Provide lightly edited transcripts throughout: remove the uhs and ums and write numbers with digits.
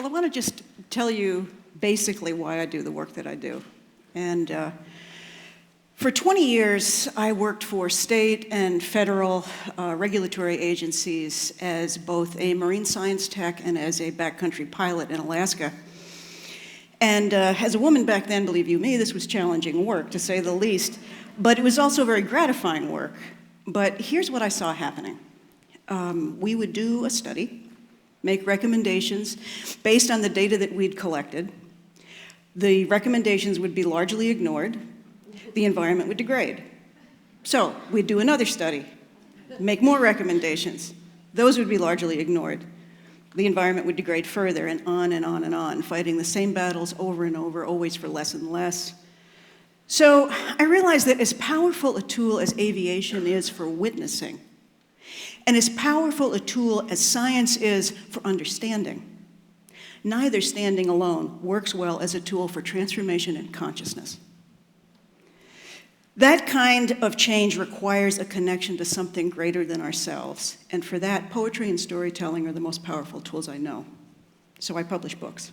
Well, I want to just tell you basically why I do the work that I do. And for 20 years, I worked for state and federal regulatory agencies as both a marine science tech and as a backcountry pilot in Alaska. And as a woman back then, believe you me, this was challenging work, to say the least. But it was also very gratifying work. But here's what I saw happening. We would do a study, make recommendations based on the data that we'd collected. The recommendations would be largely ignored. The environment would degrade. So we'd do another study, make more recommendations. Those would be largely ignored. The environment would degrade further, and on and on and on, fighting the same battles over and over, always for less and less. So I realized that as powerful a tool as aviation is for witnessing, and as powerful a tool as science is for understanding, neither standing alone works well as a tool for transformation and consciousness. That kind of change requires a connection to something greater than ourselves. And for that, poetry and storytelling are the most powerful tools I know. So I publish books.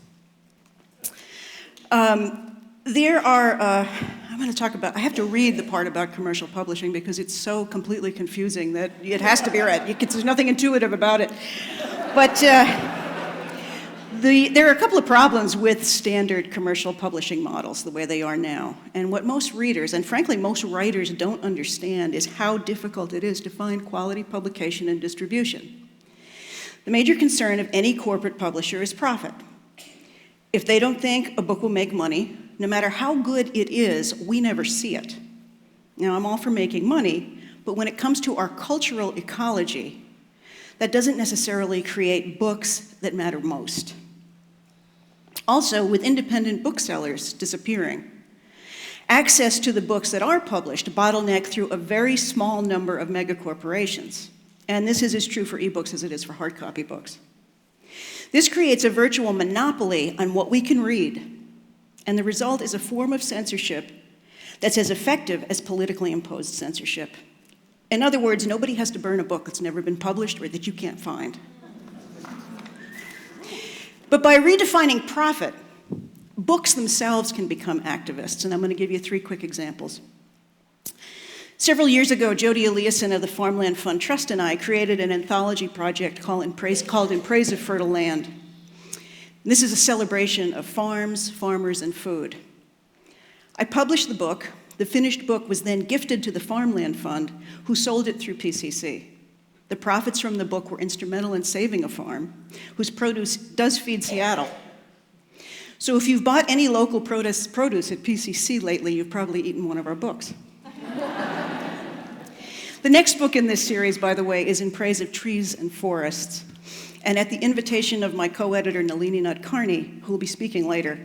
I'm going to talk about, I have to read the part about commercial publishing because it's so completely confusing that it has to be read. There's nothing intuitive about it. But there are a couple of problems with standard commercial publishing models the way they are now. And what most readers, and frankly most writers, don't understand is how difficult it is to find quality publication and distribution. The major concern of any corporate publisher is profit. If they don't think a book will make money, no matter how good it is, we never see it. Now, I'm all for making money, but when it comes to our cultural ecology, that doesn't necessarily create books that matter most. Also, with independent booksellers disappearing, access to the books that are published bottleneck through a very small number of megacorporations. And this is as true for ebooks as it is for hard copy books. This creates a virtual monopoly on what we can read, and the result is a form of censorship that's as effective as politically imposed censorship. In other words, nobody has to burn a book that's never been published or that you can't find. But by redefining profit, books themselves can become activists, and I'm going to give you 3 quick examples. Several years ago, Jody Eliason of the Farmland Fund Trust and I created an anthology project called In Praise of Fertile Land. And this is a celebration of farms, farmers, and food. I published the book. The finished book was then gifted to the Farmland Fund, who sold it through PCC. The profits from the book were instrumental in saving a farm whose produce does feed Seattle. So if you've bought any local produce at PCC lately, you've probably eaten one of our books. The next book in this series, by the way, is In Praise of Trees and Forests. And at the invitation of my co-editor, Nalini Nadkarni, who will be speaking later,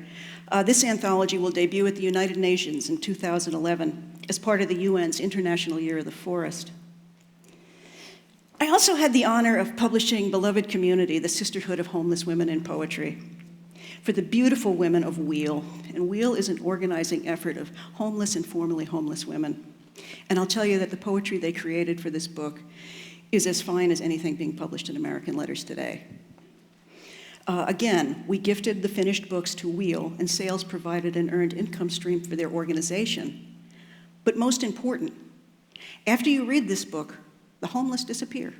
this anthology will debut at the United Nations in 2011 as part of the UN's International Year of the Forest. I also had the honor of publishing Beloved Community, the Sisterhood of Homeless Women in Poetry, for the beautiful women of Wheel. And Wheel is an organizing effort of homeless and formerly homeless women. And I'll tell you that the poetry they created for this book is as fine as anything being published in American Letters today. Again, we gifted the finished books to Wheel, and sales provided an earned income stream for their organization. But most important, after you read this book, the homeless disappear.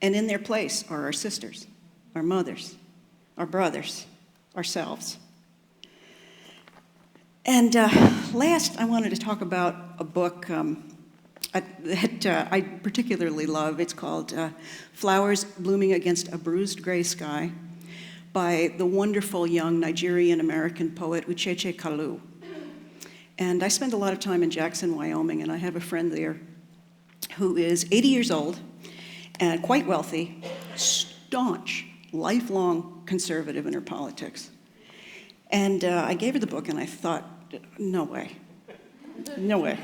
And in their place are our sisters, our mothers, our brothers, ourselves. And last, I wanted to talk about a book that I particularly love. It's called Flowers Blooming Against a Bruised Gray Sky by the wonderful young Nigerian-American poet Ucheche Kalu. And I spend a lot of time in Jackson, Wyoming, and I have a friend there who is 80 years old and quite wealthy, staunch, lifelong conservative in her politics. And I gave her the book, and I thought, no way. No way.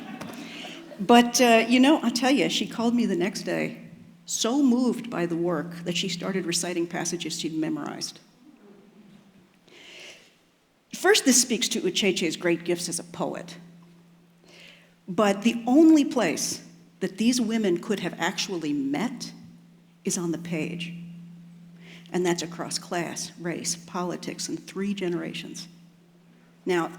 But, I'll tell you, she called me the next day, so moved by the work that she started reciting passages she'd memorized. First, this speaks to Ucheche's great gifts as a poet. But the only place that these women could have actually met is on the page. And that's across class, race, politics, and 3 generations. Now,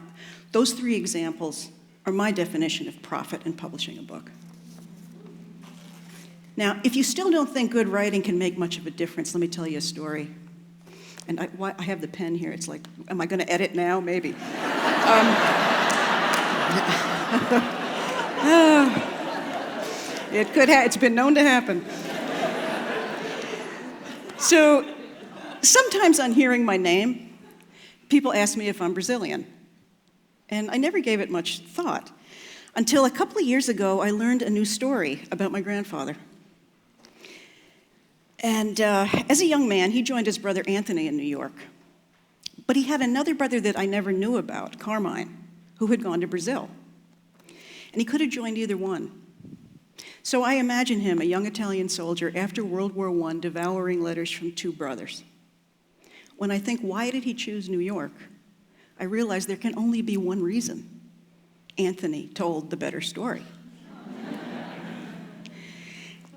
those 3 examples are my definition of profit in publishing a book. Now, if you still don't think good writing can make much of a difference, let me tell you a story. And I have the pen here. It's like, am I going to edit now? Maybe. It could have. It's been known to happen. So, sometimes on hearing my name, people ask me if I'm Brazilian. And I never gave it much thought until a couple of years ago, I learned a new story about my grandfather. And as a young man, he joined his brother Anthony in New York. But he had another brother that I never knew about, Carmine, who had gone to Brazil. And he could have joined either one. So I imagine him, a young Italian soldier, after World War I, devouring letters from 2 brothers. When I think, why did he choose New York? I realize there can only be one reason. Anthony told the better story.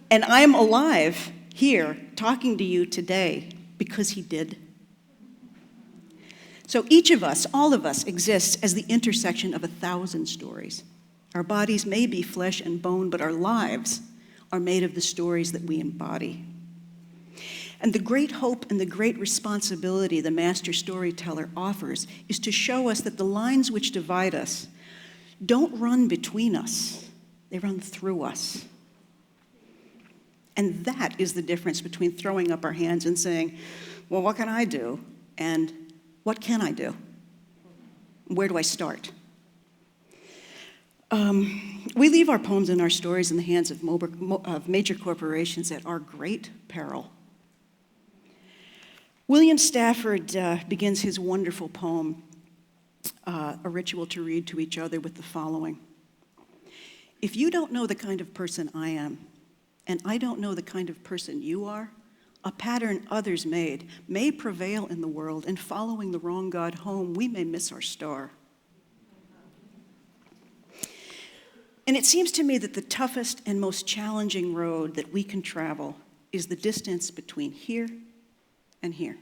And I'm alive here talking to you today because he did. So each of us, all of us, exists as the intersection of 1,000 stories. Our bodies may be flesh and bone, but our lives are made of the stories that we embody. And the great hope and the great responsibility the master storyteller offers is to show us that the lines which divide us don't run between us, they run through us. And that is the difference between throwing up our hands and saying, well, what can I do? And what can I do? Where do I start? We leave our poems and our stories in the hands of major corporations at our great peril. William Stafford begins his wonderful poem, A Ritual to Read to Each Other, with the following. If you don't know the kind of person I am, and I don't know the kind of person you are, a pattern others made may prevail in the world, and following the wrong God home, we may miss our star. And it seems to me that the toughest and most challenging road that we can travel is the distance between here and here.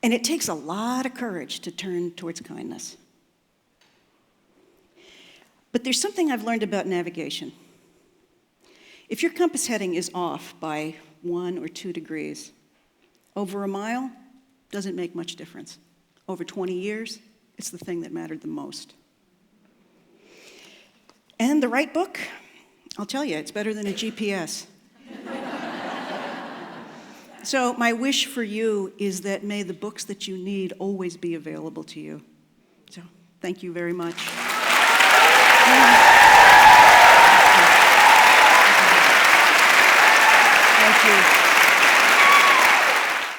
And it takes a lot of courage to turn towards kindness. But there's something I've learned about navigation. If your compass heading is off by 1 or 2 degrees, over a mile doesn't make much difference. Over 20 years, it's the thing that mattered the most. And the right book, I'll tell you, it's better than a GPS. So my wish for you is that may the books that you need always be available to you. So thank you very much.